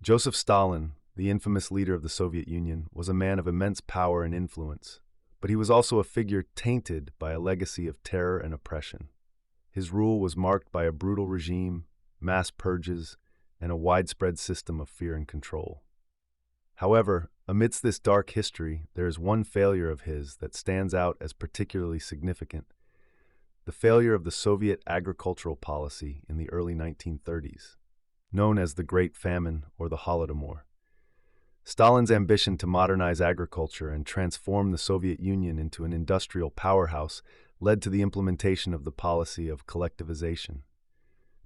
Joseph Stalin, the infamous leader of the Soviet Union, was a man of immense power and influence, but he was also a figure tainted by a legacy of terror and oppression. His rule was marked by a brutal regime, mass purges, and a widespread system of fear and control. However, amidst this dark history, there is one failure of his that stands out as particularly significant: the failure of the Soviet agricultural policy in the early 1930s, known as the Great Famine or the Holodomor. Stalin's ambition to modernize agriculture and transform the Soviet Union into an industrial powerhouse led to the implementation of the policy of collectivization.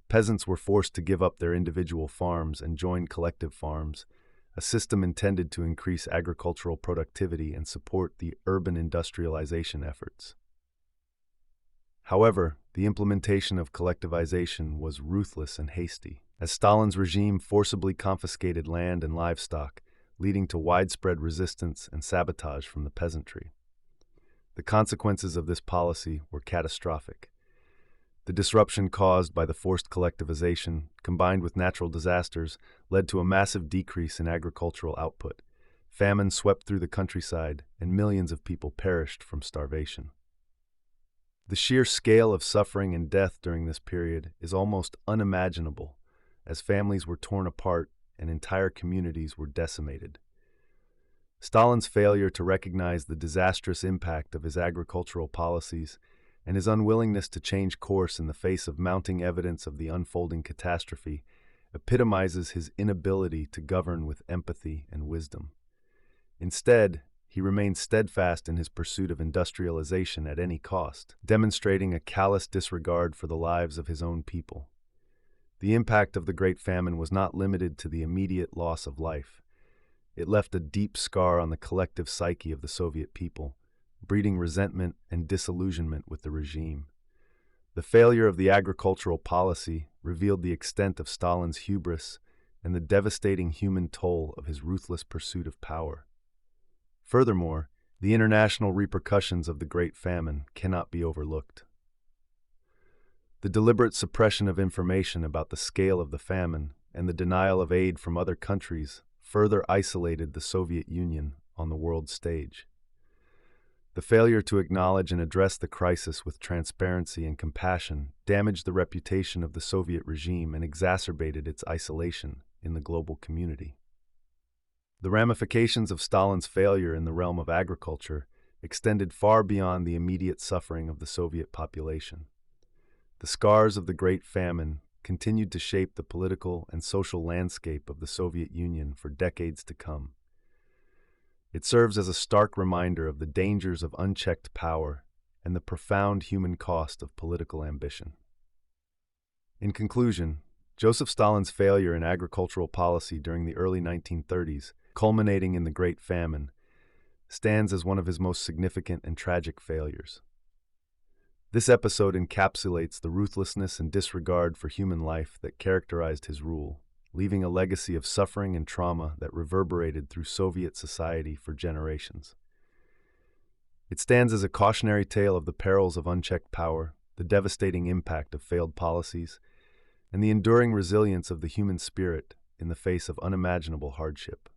Peasants were forced to give up their individual farms and join collective farms, a system intended to increase agricultural productivity and support the urban industrialization efforts. However, the implementation of collectivization was ruthless and hasty, as Stalin's regime forcibly confiscated land and livestock, leading to widespread resistance and sabotage from the peasantry. The consequences of this policy were catastrophic. The disruption caused by the forced collectivization, combined with natural disasters, led to a massive decrease in agricultural output. Famine swept through the countryside, and millions of people perished from starvation. The sheer scale of suffering and death during this period is almost unimaginable, as families were torn apart and entire communities were decimated. Stalin's failure to recognize the disastrous impact of his agricultural policies and his unwillingness to change course in the face of mounting evidence of the unfolding catastrophe epitomizes his inability to govern with empathy and wisdom. Instead, he remained steadfast in his pursuit of industrialization at any cost, demonstrating a callous disregard for the lives of his own people. The impact of the Great Famine was not limited to the immediate loss of life. It left a deep scar on the collective psyche of the Soviet people, breeding resentment and disillusionment with the regime. The failure of the agricultural policy revealed the extent of Stalin's hubris and the devastating human toll of his ruthless pursuit of power. Furthermore, the international repercussions of the Great Famine cannot be overlooked. The deliberate suppression of information about the scale of the famine and the denial of aid from other countries further isolated the Soviet Union on the world stage. The failure to acknowledge and address the crisis with transparency and compassion damaged the reputation of the Soviet regime and exacerbated its isolation in the global community. The ramifications of Stalin's failure in the realm of agriculture extended far beyond the immediate suffering of the Soviet population. The scars of the Great Famine continued to shape the political and social landscape of the Soviet Union for decades to come. It serves as a stark reminder of the dangers of unchecked power and the profound human cost of political ambition. In conclusion, Joseph Stalin's failure in agricultural policy during the early 1930s, culminating in the Great Famine, stands as one of his most significant and tragic failures. This episode encapsulates the ruthlessness and disregard for human life that characterized his rule, leaving a legacy of suffering and trauma that reverberated through Soviet society for generations. It stands as a cautionary tale of the perils of unchecked power, the devastating impact of failed policies, and the enduring resilience of the human spirit in the face of unimaginable hardship.